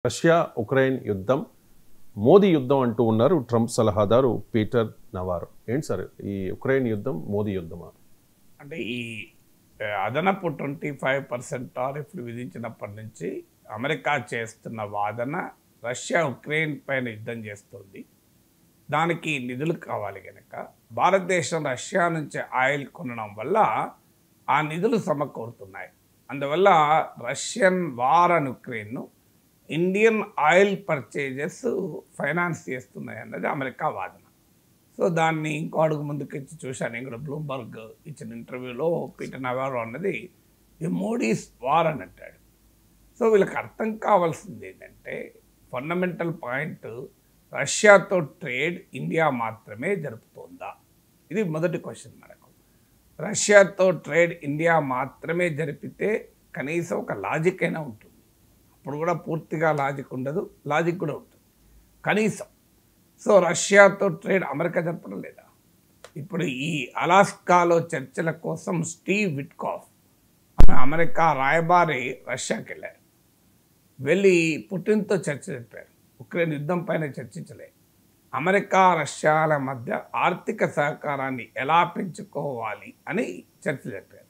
Russia Ukraine యుద్ధం మోదీ యుద్ధం అంటూ ఉన్నారు ట్రంప్ సలహాదారు పీటర్ నవారో. ఏంటి సార్ ఈ ఉక్రెయిన్ యుద్ధం మోదీ యుద్ధమా? అంటే ఈ అదనపు 25% టారిఫ్లు విధించినప్పటి నుంచి అమెరికా చేస్తున్న వాదన రష్యా ఉక్రెయిన్ పైన యుద్ధం చేస్తుంది, దానికి నిధులు కావాలి కనుక భారతదేశం రష్యా నుంచి ఆయిల్ కొనడం వల్ల ఆ నిధులు సమకూరుతున్నాయి. అందువల్ల రష్యన్ వార్ అండ్ ఉక్రెయిన్ను ఇండియన్ ఆయిల్ పర్చేజెస్ ఫైనాన్స్ చేస్తున్నాయి అన్నది అమెరికా వాదన. సో దాన్ని ఇంకో అడుగు ముందుకు ఇచ్చి చూశాను. నేను కూడా బ్లూంబర్గ్ ఇచ్చిన ఇంటర్వ్యూలో పీటర్ నవారో అన్నది ది మోడీస్ వార్ అని అంటాడు. సో వీళ్ళకి అర్థం కావాల్సింది ఏంటంటే ఫండమెంటల్ పాయింట్, రష్యాతో ట్రేడ్ ఇండియా మాత్రమే జరుపుతోందా? ఇది మొదటి క్వశ్చన్ మనకు. రష్యాతో ట్రేడ్ ఇండియా మాత్రమే జరిపితే కనీసం ఒక లాజిక్ అయినా ఉంటుంది. అప్పుడు కూడా పూర్తిగా లాజిక్ ఉండదు, లాజిక్ కూడా ఉంటుంది కనీసం. సో రష్యాతో ట్రేడ్ అమెరికా జరపడం లేదా? ఇప్పుడు ఈ అలాస్కాలో చర్చల కోసం స్టీవ్ విట్కాఫ్ అమెరికా రాయబారి రష్యాకి వెళ్ళారు. వెళ్ళి పుటిన్తో చర్చ జరిపారు. ఉక్రెయిన్ యుద్ధం పైన చర్చించలే. అమెరికా రష్యాల మధ్య ఆర్థిక సహకారాన్ని ఎలా పెంచుకోవాలి అని చర్చ జరిపారు.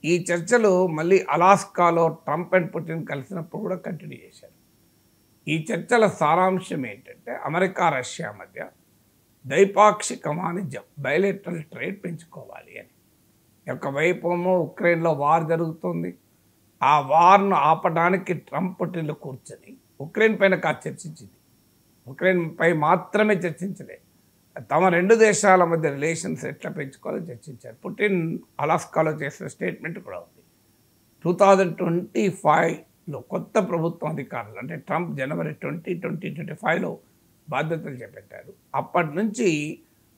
ఈ చర్చలు మళ్ళీ అలాస్కాలో ట్రంప్ అండ్ పుటిన్ కలిసినప్పుడు కూడా కంటిన్యూ చేశారు. ఈ చర్చల సారాంశం ఏంటంటే అమెరికా రష్యా మధ్య ద్వైపాక్షిక వాణిజ్యం, బయలేటరల్ ట్రేడ్ పెంచుకోవాలి అని. ఒకవైపు ఉక్రెయిన్లో వార్ జరుగుతుంది. ఆ వార్ను ఆపడానికి ట్రంప్ పుటిన్లు కూర్చొని ఉక్రెయిన్ పైన కాదు చర్చించింది, ఉక్రెయిన్ పై మాత్రమే చర్చించలేదు. తమ రెండు దేశాల మధ్య రిలేషన్స్ ఎట్లా పెంచుకోవాలో చర్చించారు. పుటిన్ అలాస్కాలో చేసిన స్టేట్మెంట్ కూడా ఉంది. 2025లో కొత్త ప్రభుత్వం అధికారులు అంటే ట్రంప్ జనవరి 2025లో బాధ్యతలు చేపట్టారు. అప్పటి నుంచి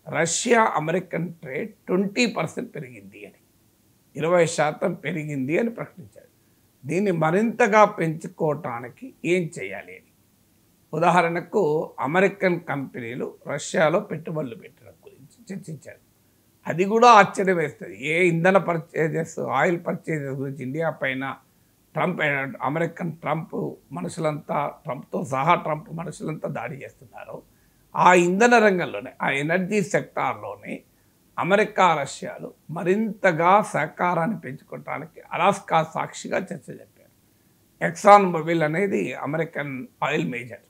రష్యా అమెరికన్ ట్రేడ్ 20% పెరిగింది అని, 20% పెరిగింది అని ప్రకటించారు. దీన్ని మరింతగా పెంచుకోవటానికి ఏం చేయాలి అని. ఉదాహరణకు అమెరికన్ కంపెనీలు రష్యాలో పెట్టుబడులు పెట్టడం గురించి చర్చించారు. అది కూడా ఆశ్చర్యం వేస్తుంది. ఏ ఇంధన పర్చేజెస్, ఆయిల్ పర్చేజెస్ గురించి ఇండియా పైన ట్రంప్ మనుషులంతా, ట్రంప్తో సహా ట్రంప్ మనుషులంతా దాడి చేస్తున్నారు. ఆ ఇంధన రంగంలోనే, ఆ ఎనర్జీ సెక్టార్లోనే అమెరికా రష్యాలు మరింతగా సహకారాన్ని పెంచుకోవటానికి అలాస్కా సాక్షిగా చర్చ జరిపారు. ఎక్సాన్ మొబిల్ అనేది అమెరికన్ ఆయిల్ మేజర్.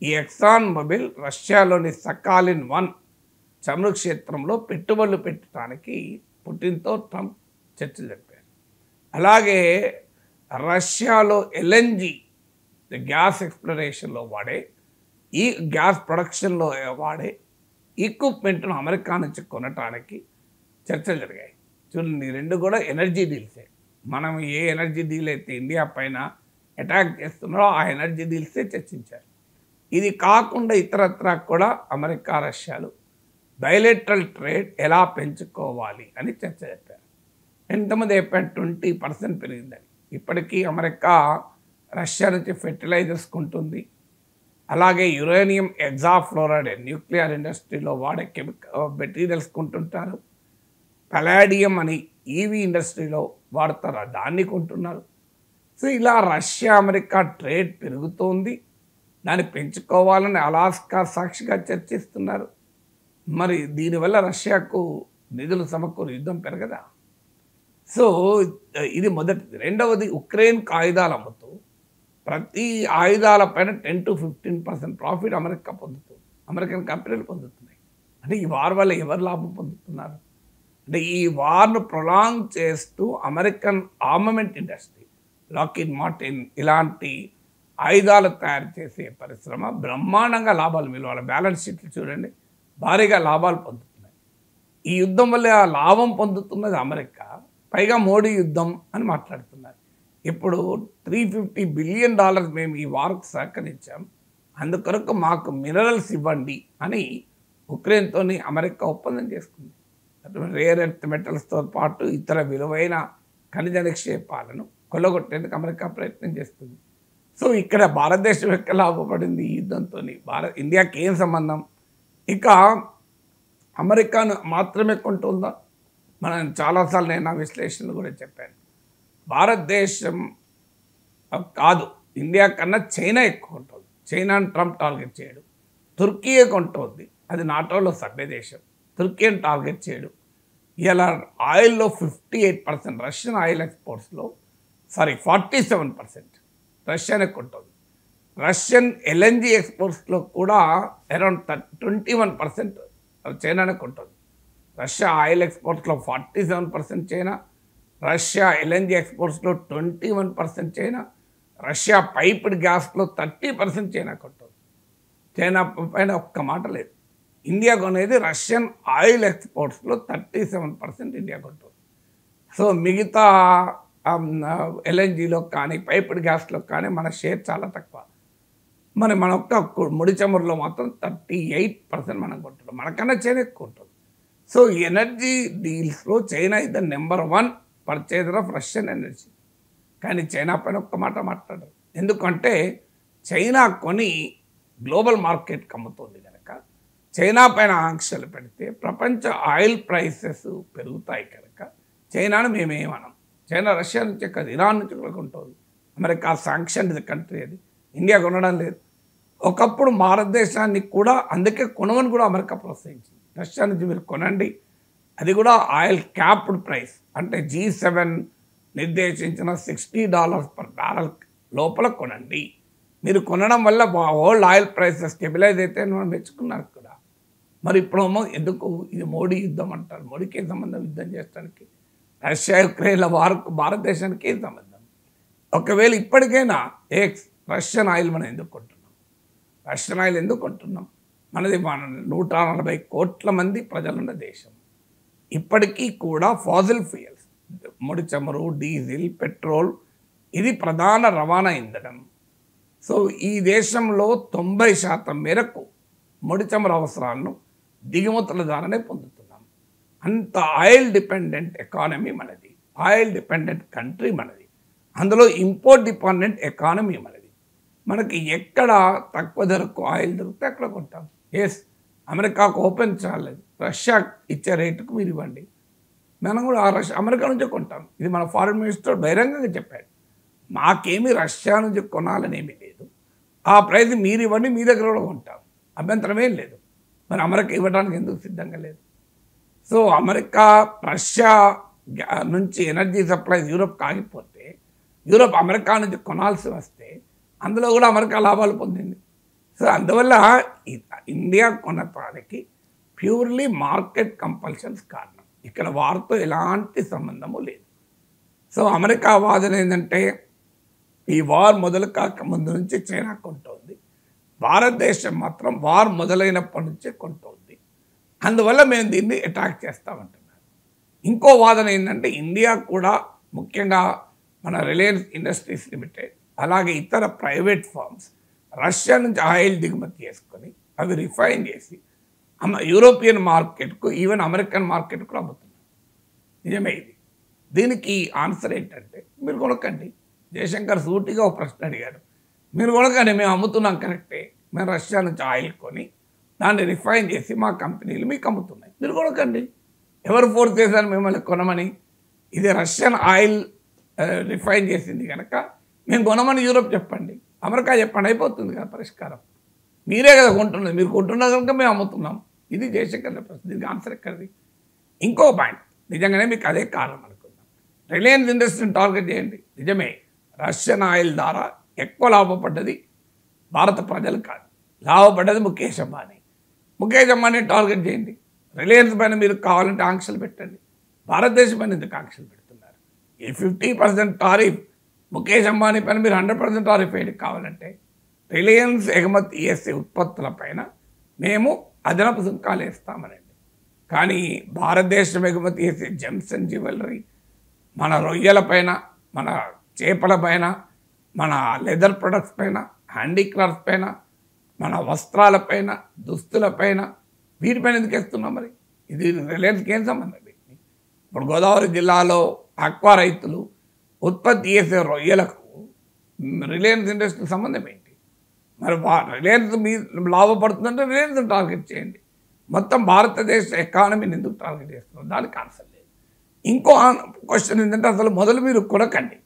ఈ ఎక్సాన్ మొబిల్ రష్యాలోని సకాలిన్ 1 చమురు క్షేత్రంలో పెట్టుబడులు పెట్టడానికి పుటిన్తో ట్రంప్ చర్చలు జరిపారు. అలాగే రష్యాలో ఎల్ఎన్జి గ్యాస్ ఎక్స్ప్లోరేషన్లో వాడే, ఈ గ్యాస్ ప్రొడక్షన్లో వాడే ఎక్విప్మెంట్ను అమెరికా నుంచి కొనటానికి చర్చలు జరిగాయి. చూడండి, రెండు కూడా ఎనర్జీ డీల్సే. మనం ఏ ఎనర్జీ డీల్ అయితే ఇండియా పైన అటాక్ చేస్తున్నారో ఆ ఎనర్జీ డీల్సే చర్చించారు. ఇది కాకుండా ఇతరత్రా కూడా అమెరికా రష్యాలు బయలేటరల్ ట్రేడ్ ఎలా పెంచుకోవాలి అని చర్చ చెప్పారు. ఎంతమంది చెప్పారు 20% పెరిగిందని. ఇప్పటికీ అమెరికా రష్యా నుంచి ఫెర్టిలైజర్స్ కొంటుంది. అలాగే యురేనియం ఎగ్జాఫ్లోరైడ్ న్యూక్లియర్ ఇండస్ట్రీలో వాడే మెటీరియల్స్ కొంటుంటారు. పలాడియం అని ఈవీ ఇండస్ట్రీలో వాడతారు, దాన్ని కొంటున్నారు. సో ఇలా రష్యా అమెరికా ట్రేడ్ పెరుగుతోంది, దాన్ని పెంచుకోవాలని అలాస్కా సాక్షిగా చర్చిస్తున్నారు. మరి దీనివల్ల రష్యాకు నిధులు సమకూరు, యుద్ధం పెరగదా? సో ఇది మొదటిది. రెండవది, ఉక్రెయిన్కి ఆయుధాలు అమ్ముతూ ప్రతి ఆయుధాల పైన 10 to 15% ప్రాఫిట్ అమెరికా పొందుతుంది, అమెరికన్ కంపెనీలు పొందుతున్నాయి. అంటే ఈ వార్ వల్ల ఎవరు లాభం పొందుతున్నారు? అంటే ఈ వార్ను ప్రొలాంగ్ చేస్తూ American armament industry, Lockheed Martin ఇలాంటి ఆయుధాలు తయారు చేసే పరిశ్రమ బ్రహ్మాండంగా లాభాలు, మీరు వాళ్ళ బ్యాలెన్స్ షీట్లు చూడండి, భారీగా లాభాలు పొందుతున్నాయి. ఈ యుద్ధం వల్ల ఆ లాభం పొందుతున్నది అమెరికా, పైగా మోడీ యుద్ధం అని మాట్లాడుతున్నారు. ఇప్పుడు $350 బిలియన్ మేము ఈ వార్కు సహకరించాం, అందుకొరకు మాకు మినరల్స్ ఇవ్వండి అని ఉక్రెయిన్తో అమెరికా ఒప్పందం చేసుకుంది. రేర్ ఎర్త్ మెటల్స్తో పాటు ఇతర విలువైన ఖనిజ నిక్షేపాలను కొల్లగొట్టేందుకు అమెరికా ప్రయత్నం చేస్తుంది. సో ఇక్కడ భారతదేశం ఎక్కడ లాభపడింది ఈ యుద్ధంతో? ఇండియాకి ఏం సంబంధం? ఇక అమెరికాను మాత్రమే కొంటుందా? మనం చాలాసార్లు నేను నా విశ్లేషణలు కూడా చెప్పాను. భారతదేశం కాదు, ఇండియా కన్నా చైనా ఎక్కువ కొంటుంది. చైనాని ట్రంప్ టార్గెట్ చేయడు. తుర్కీయే కొంటుంది, అది నాటోలో సభ్య దేశం. తుర్కీని టార్గెట్ చేయడు. ఇలా ఆయిల్లో 58%, రష్యన్ ఆయిల్ ఎక్స్పోర్ట్స్లో 47% రష్యానే కొంటుంది. రష్యన్ ఎల్ఎన్జి ఎక్స్పోర్ట్స్లో కూడా అరౌండ్ 21% చైనానే కొంటుంది. రష్యా ఆయిల్ ఎక్స్పోర్ట్స్లో 47% చైనా, రష్యా ఎల్ఎన్జి ఎక్స్పోర్ట్స్లో 21% చైనా, రష్యా పైప్డ్ గ్యాస్లో 30% చైనా కొంటుంది. చైనా పైన ఒక్క మాట లేదు. ఇండియా కొనేది రష్యన్ ఆయిల్ ఎక్స్పోర్ట్స్లో 37% ఇండియా కొంటుంది. సో మిగతా ఎల్ఎన్జిలో కానీ పైప్డ్ గ్యాస్లో కానీ మన షేర్ చాలా తక్కువ. మన ఒక్క ముడి చమురులో మాత్రం 38% మనం కొంటున్నాం. మనకన్నా చైనా ఎక్కువ ఉంటుంది. సో ఎనర్జీ డీల్స్లో China is the number 1 purchaser of Russian energy. కానీ చైనా పైన ఒక్క మాట మాట్లాడరు. ఎందుకంటే చైనా కొని గ్లోబల్ మార్కెట్కి అమ్ముతుంది కనుక చైనా పైన ఆంక్షలు పెడితే ప్రపంచ ఆయిల్ ప్రైసెస్ పెరుగుతాయి కనుక చైనాను మేమేమనం. చైనా రష్యా నుంచే కాదు, ఇరాన్ నుంచి కూడా కొంటుంది. అమెరికా శాంక్షన్ కంట్రీ, అది ఇండియా కొనడం లేదు. ఒకప్పుడు భారతదేశాన్ని కూడా అందుకే కొనమని కూడా అమెరికా ప్రోత్సహించింది. రష్యా నుంచి మీరు కొనండి, అది కూడా ఆయిల్ క్యాప్డ్ ప్రైస్, అంటే G7 నిర్దేశించిన $60 per barrel లోపల కొనండి. మీరు కొనడం వల్ల వరల్డ్ ఆయిల్ ప్రైసెస్ స్టెబిలైజ్ అయితే మనం మెచ్చుకున్నారు కూడా. మరి ఇప్పుడేమో ఎందుకు ఇది మోడీ యుద్ధం అంటారు. మోడీకి ఏం సంబంధం యుద్ధం చేయడానికి? రష్యా యుక్రెయిన్ల వారికి భారతదేశానికి ఏం సంబంధం? ఒకవేళ ఇప్పటికైనా రష్యన్ ఆయిల్ మనం ఎందుకు కొంటున్నాం? రష్యన్ ఆయిల్ ఎందుకు కొంటున్నాం? మనది 140 కోట్ల మంది ప్రజలున్న దేశం. ఇప్పటికీ కూడా ఫాజిల్ ఫ్యూయల్స్, ముడి చమురు, డీజిల్, పెట్రోల్, ఇది ప్రధాన రవాణా ఇంధనం. సో ఈ దేశంలో 90% మేరకు ముడి చమురు అవసరాలను దిగుమతుల ద్వారానే పొందుతున్నాం. అంత ఆయిల్ డిపెండెంట్ ఎకానమీ మనది, ఆయిల్ డిపెండెంట్ కంట్రీ మనది. అందులో ఇంపోర్ట్ డిపెండెంట్ ఎకానమీ మనది. మనకి ఎక్కడ తక్కువ ధరకు ఆయిల్ దొరికితే అక్కడ కొంటాం. అమెరికాకు ఓపెన్ చాలేదు, రష్యా ఇచ్చే రేటుకు మీరు ఇవ్వండి, మనం కూడా అమెరికా నుంచే కొంటాం. ఇది మన ఫారిన్ మినిస్టర్ బహిరంగంగా చెప్పాడు. మాకేమీ రష్యా నుంచి కొనాలని ఏమీ లేదు, ఆ ప్రైస్ మీరు ఇవ్వండి, మీ దగ్గర కూడా కొంటాం, అభ్యంతరం ఏం లేదు. మరి అమెరికా ఇవ్వడానికి ఎందుకు సిద్ధంగా లేదు? సో అమెరికా రష్యా నుంచి ఎనర్జీ సప్లైస్ యూరోప్కి ఆగిపోతే యూరోప్ అమెరికా నుంచి కొనాల్సి వస్తే అందులో కూడా అమెరికా లాభాలు పొందింది. సో అందువల్ల ఇండియా కొనటానికి ప్యూర్లీ మార్కెట్ కంపల్షన్స్ కారణం. ఇక్కడ వారితో ఎలాంటి సంబంధము లేదు. సో అమెరికా వాదన ఏంటంటే ఈ వార్ మొదలు కాక ముందు నుంచి చైనా కొంటోంది, భారతదేశం మాత్రం వార్ మొదలైనప్పటి నుంచే కొంటోంది, అందువల్ల మేము దీన్ని అటాక్ చేస్తామంటున్నారు. ఇంకో వాదన ఏంటంటే ఇండియా కూడా ముఖ్యంగా మన రిలయన్స్ ఇండస్ట్రీస్ లిమిటెడ్ అలాగే ఇతర ప్రైవేట్ ఫర్మ్స్ రష్యా నుంచి ఆయిల్ దిగుమతి చేసుకొని అవి రిఫైన్ చేసి యూరోపియన్ మార్కెట్కు, ఈవెన్ అమెరికన్ మార్కెట్ కూడా అమ్ముతున్నారు. నిజమే ఇది. దీనికి ఆన్సర్ ఏంటంటే మీరు కొనకండి. జయశంకర్ సూటిగా ఒక ప్రశ్న అడిగాడు, మీరు కొనకండి, మేము అమ్ముతున్నాం కరెక్టే, మేము రష్యా నుంచి ఆయిల్ కొని దాన్ని రిఫైన్ చేసి మా కంపెనీలు మీకు అమ్ముతున్నాయి, మీరు కొనకండి. ఎవరు ఫోర్స్ చేశారు మిమ్మల్ని కొనమని? ఇది రష్యన్ ఆయిల్ రిఫైన్ చేసింది కనుక మేము కొనమని యూరోప్ చెప్పండి, అమెరికా చెప్పండి, అయిపోతుంది కదా పరిష్కారం. మీరే కదా కొంటున్నది, మీరు కొంటున్నారు కనుక మేము అమ్ముతున్నాం. ఇది జయశంకర్ ప్రశ్న. దీనికి ఆన్సర్ ఎక్కడిది? ఇంకో పాయింట్, నిజంగానే మీకు అదే కారణం అనుకుందాం. రిలయన్స్ ఇండస్ట్రీని టార్గెట్ చేయండి. నిజమే, రష్యన్ ఆయిల్ ద్వారా ఎక్కువ లాభపడ్డది భారత ప్రజలు కాదు, లాభపడ్డది ముఖేష్ అంబానీ. ముఖేష్ అంబానీ టార్గెట్ చేయండి. రిలయన్స్ పైన మీరు కావాలంటే ఆంక్షలు పెట్టండి, భారతదేశం పైన ఎందుకు ఆంక్షలు పెడుతున్నారు? ఈ 50% టారిఫ్ ముఖేష్ అంబానీ పైన మీరు 100% టారిఫ్ వేయండి కావాలంటే. రిలయన్స్ ఎగుమతి చేసే ఉత్పత్తుల పైన మేము అదనపు సుంకాలు వేస్తామనండి. కానీ భారతదేశం ఎగుమతి చేసే జెమ్స్ అండ్ జ్యువెలరీ, మన రొయ్యల పైన, మన చేపల పైన, మన లెదర్ ప్రొడక్ట్స్ పైన, హ్యాండీక్రాఫ్ట్స్ పైన, మన వస్త్రాల పైన, దుస్తుల పైన, వీటిపైన ఎందుకు వేస్తున్నాం? మరి ఇది రిలయన్స్కి ఏం సంబంధం? ఇప్పుడు గోదావరి జిల్లాలో ఆక్వా రైతులు ఉత్పత్తి చేసే రొయ్యలకు రిలయన్స్ ఇండస్ట్రీ సంబంధం ఏంటి? మరి రిలయన్స్ మీ లాభపడుతుందంటే రిలయన్స్ టార్గెట్ చేయండి. మొత్తం భారతదేశ ఎకానమీని ఎందుకు టార్గెట్ చేస్తున్నారు? దానికి ఆన్సర్ లేదు. ఇంకో క్వశ్చన్ ఏంటంటే అసలు మొదలు మీరు కొనకండి,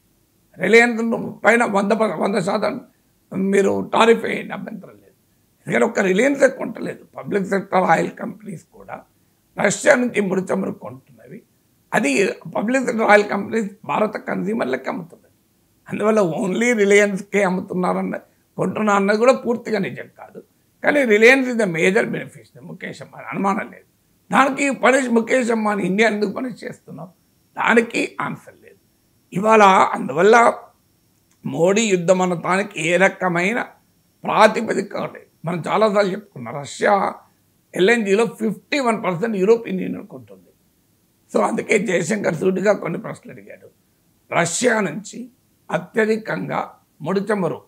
రిలయన్స్ పైన 100% మీరు టారిఫ్ వేయండి, అభ్యంతరం లేదు. ఎందుకంటే ఒక్క రిలయన్సే కొంటలేదు, పబ్లిక్ సెక్టర్ ఆయిల్ కంపెనీస్ కూడా రష్యా నుంచి ముడి చమురు కొంటున్నవి. అది పబ్లిక్ సెక్టర్ ఆయిల్ కంపెనీస్ భారత కన్జ్యూమర్లకి అమ్ముతున్నది. అందువల్ల ఓన్లీ రిలయన్స్కే కొంటున్నా అన్నది కూడా పూర్తిగా నిజం కాదు. కానీ Reliance is the major beneficiary, Mukesh Ambani, అనుమానం లేదు. దానికి ముఖేష్ అంబానీ ఇండియా ఎందుకు పనిష్ చేస్తున్నాం, దానికి ఆన్సర్ లేదు ఇవాళ. అందువల్ల మోడీ యుద్ధం అనటానికి ఏ రకమైన ప్రాతిపదిక లేదు. మనం చాలాసార్లు చెప్పుకున్నాం, రష్యా ఎల్ఎన్జీలో 51% యూరోపియన్ యూనియన్ కొంటుంది. సో అందుకే జయశంకర్ సూటిగా కొన్ని ప్రశ్నలు అడిగాడు. రష్యా నుంచి అత్యధికంగా ముడి చమురు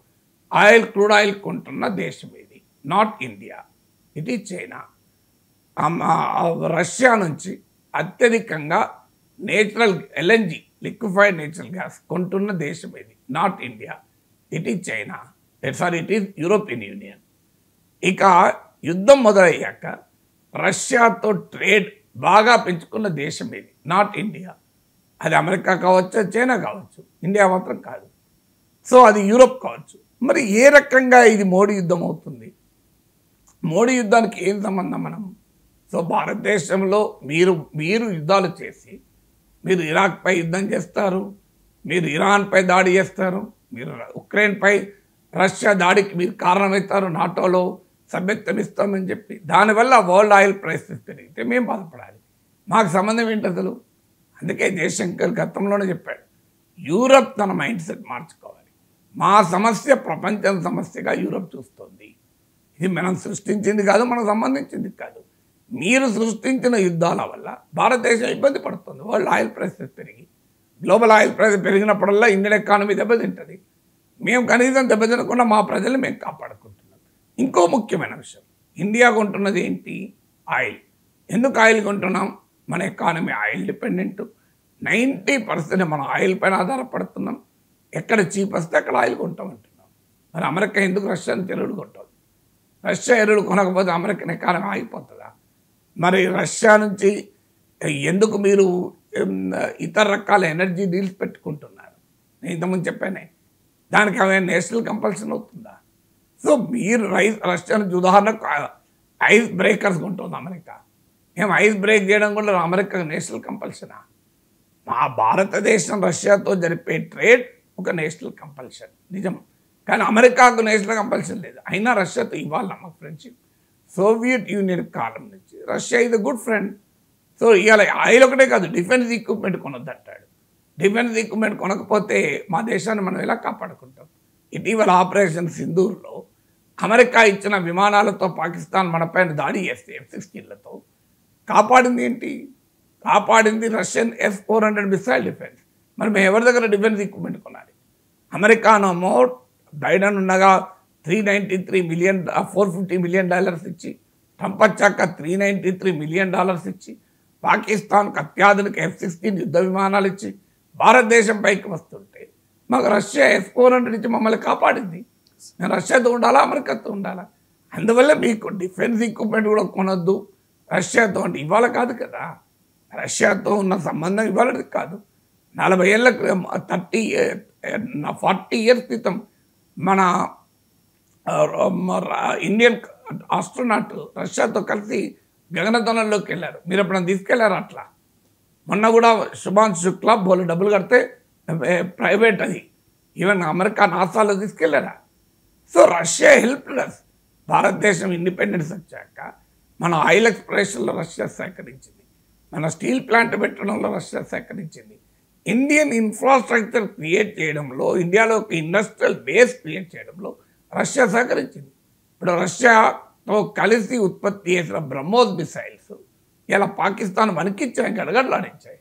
క్రూడ్ ఆయిల్ కొంటున్న దేశం ఇది, not India, it is China. Russia నుంచి అత్యధికంగా natural LNG, liquefied natural gas కొంటున్న దేశం ఇది, not India, it is China, it is European Union. ఇక యుద్ధం మొదలయ్యాక రష్యాతో ట్రేడ్ బాగా పెంచుకున్న దేశం ఇది, నాట్ ఇండియా. అది అమెరికా కావచ్చు, చైనా కావచ్చు, ఇండియా మాత్రం కాదు. సో అది యూరోప్ కావచ్చు. మరి ఏ రకంగా ఇది మోడీ యుద్ధం అవుతుంది? మోడీ యుద్ధానికి ఏం సంబంధం మనం? సో భారతదేశంలో మీరు యుద్ధాలు చేసి, మీరు ఇరాక్పై యుద్ధం చేస్తారు, మీరు ఇరాన్పై దాడి చేస్తారు, మీరు ఉక్రెయిన్పై రష్యా దాడికి మీరు కారణమవుతారు, నాటోలో సభ్యత్వం ఇస్తామని చెప్పి. దానివల్ల వరల్డ్ ఆయిల్ ప్రైసెస్ పెరిగితే మేము బాధపడాలి, మాకు సంబంధం ఏంటి అసలు? అందుకే జయశంకర్ గతంలోనే చెప్పాడు, యూరప్ తన మైండ్ సెట్ మార్చుకోవాలి. మా సమస్య ప్రపంచం సమస్యగా యూరప్ చూస్తుంది. ఇది మనం సృష్టించింది కాదు, మనకు సంబంధించింది కాదు. మీరు సృష్టించిన యుద్ధాల వల్ల భారతదేశం ఇబ్బంది పడుతుంది. వరల్డ్ ఆయిల్ ప్రైసెస్ పెరిగి, గ్లోబల్ ఆయిల్ ప్రైస్ పెరిగినప్పుడల్లా ఇండియన్ ఎకానమీ దెబ్బతింటుంది. మేము కనీసం దెబ్బతినకుండా మా ప్రజల్ని మేము కాపాడుకుంటున్నాం. ఇంకో ముఖ్యమైన విషయం, ఇండియా కొంటున్నది ఏంటి? ఆయిల్. ఎందుకు ఆయిల్ కొంటున్నాం? మన ఎకానమీ ఆయిల్ డిపెండెంట్. 90% మనం ఆయిల్ పైన ఆధారపడుతున్నాం. ఎక్కడ చీప్ వస్తే అక్కడ ఆయిల్ కొంటామంటున్నాం. మరి అమెరికా ఎందుకు రష్యా నుంచి ఎరువులు కొంటుంది? రష్యా ఎరువులు కొనకపోతే అమెరికన్ ఎకానమీ ఆగిపోతుందా? మరి రష్యా నుంచి ఎందుకు మీరు ఇతర రకాల ఎనర్జీ డీల్స్ పెట్టుకుంటున్నారు? నేను ఇంతకుముందు చెప్పానే, దానికి అవి నేషనల్ కంపల్షన్ అవుతుందా? సో మీరు రష్యా నుంచి ఉదాహరణకు ఐస్ బ్రేకర్స్ కొంటుంది అమెరికా. మేము ఐస్ బ్రేక్ చేయడం కూడా అమెరికా నేషనల్ కంపల్షనా? మా భారతదేశం రష్యాతో జరిపే ట్రేడ్ ఒక నేషనల్ కంపల్షన్ నిజం, కానీ అమెరికాకు నేషనల్ కంపల్షన్ లేదు. అయినా రష్యాతో ఇవాళ మాకు ఫ్రెండ్షిప్. సోవియట్ యూనియన్ కాలం నుంచి Russia is a good friend. So ఇవాళ ఆయిల్ ఒకటే కాదు, డిఫెన్స్ ఎక్విప్మెంట్ కొనొద్దు అంటాడు. డిఫెన్స్ ఎక్విప్మెంట్ కొనకపోతే మా దేశాన్ని మనం ఎలా కాపాడుకుంటాం? ఇటీవల ఆపరేషన్ సింధూర్లో అమెరికా ఇచ్చిన విమానాలతో పాకిస్తాన్ మన పైన దాడి చేస్తే F-16లతో కాపాడింది ఏంటి? కాపాడింది రష్యన్ S-400 మిసైల్ డిఫెన్స్. మరి మేము ఎవరి దగ్గర డిఫెన్స్ ఎక్విప్మెంట్ కొనాలి? అమెరికానేమో బైడెన్ ఉండగా $450 మిలియన్ ఇచ్చి, ట్రంప్ వచ్చాక $393 మిలియన్ ఇచ్చి, పాకిస్తాన్కి అత్యాధునిక F-16 యుద్ధ విమానాలు ఇచ్చి భారతదేశం పైకి వస్తుంటే మాకు రష్యా S-400 ఇచ్చి మమ్మల్ని కాపాడింది. నేను రష్యాతో ఉండాలా, అమెరికాతో ఉండాలా? అందువల్ల మీకు డిఫెన్స్ ఎక్విప్మెంట్ కూడా కొనొద్దు రష్యాతో అంటే ఇవాళ కాదు కదా. రష్యాతో ఉన్న సంబంధం ఇవాళది కాదు. 40 ఏళ్ళ 40 ఇయర్స్ క్రితం మన ఇండియన్ ఆస్ట్రోనాట్ రష్యాతో కలిసి గగనతలంలోకి వెళ్ళారు. మీరు ఎప్పుడైనా తీసుకెళ్లారు అట్లా? మొన్న కూడా శుభాంశు శుక్లా బోలు డబ్బులు కడితే ప్రైవేట్ అది, ఈవెన్ అమెరికా నాసాలో తీసుకెళ్లారా? So Russia helpless. భారతదేశం ఇండిపెండెన్స్ వచ్చాక మన ఆయిల్ ఎక్స్ప్లోరేషన్లో రష్యా సేకరించింది, మన స్టీల్ ప్లాంట్ పెట్టడంలో రష్యా సేకరించింది, ఇండియన్ ఇన్ఫ్రాస్ట్రక్చర్ క్రియేట్ చేయడంలో, ఇండియాలో ఒక ఇండస్ట్రియల్ బేస్ క్రియేట్ చేయడంలో రష్యా సహకరించింది. ఇప్పుడు రష్యాతో కలిసి ఉత్పత్తి చేసిన బ్రహ్మోస్ మిసైల్స్ ఇలా పాకిస్తాన్ వణికిచ్చాయి, గడగడలాడించాయి.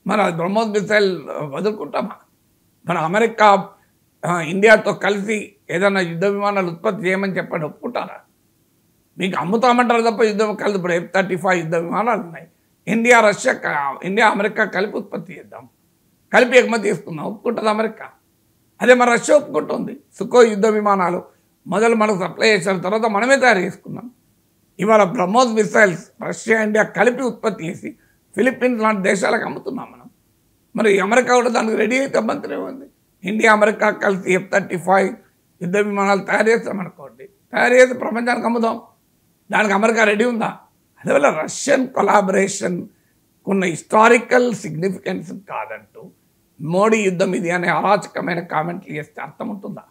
మరి అది బ్రహ్మోస్ మిసైల్ వదులుకుంటామా? మన అమెరికా ఇండియాతో కలిసి ఏదైనా యుద్ధ విమానాలు ఉత్పత్తి చేయమని చెప్పండి, ఒప్పుకుంటారా? మీకు అమ్ముతామంటారు తప్ప యుద్ధం కలిసి. ఇప్పుడు F-35 యుద్ధ విమానాలు ఉన్నాయి. ఇండియా అమెరికా కలిపి ఉత్పత్తి చేద్దాం, కలిపి ఎగుమతి చేసుకుందాం, ఒప్పుకుంటుంది అమెరికా. అదే మన రష్యా ఒప్పుకుంటుంది. సుకో యుద్ధ విమానాలు మొదలు మనకు సప్లై చేసిన తర్వాత మనమే తయారు చేసుకున్నాం. ఇవాళ బ్రహ్మోస్ మిసైల్స్ రష్యా ఇండియా కలిపి ఉత్పత్తి చేసి ఫిలిప్పీన్స్ లాంటి దేశాలకు అమ్ముతున్నాం మనం. మరి అమెరికా కూడా దానికి రెడీ అయితే అభ్యంతరం ఏముంది? ఇండియా అమెరికా కలిసి F-35 యుద్ధ విమానాలు తయారు చేస్తామనుకోండి, తయారు చేసి ప్రపంచానికి అమ్ముదాం. దానికి అమెరికా రెడీ ఉందా? అందువల్ల రష్యన్ కొలాబరేషన్ ఉన్న హిస్టారికల్ సిగ్నిఫికెన్స్ కాదంటూ మోడీ యుద్ధం ఇది అనే అరాచకమైన కామెంట్లు చేస్తే అర్థం ఉంటుందా?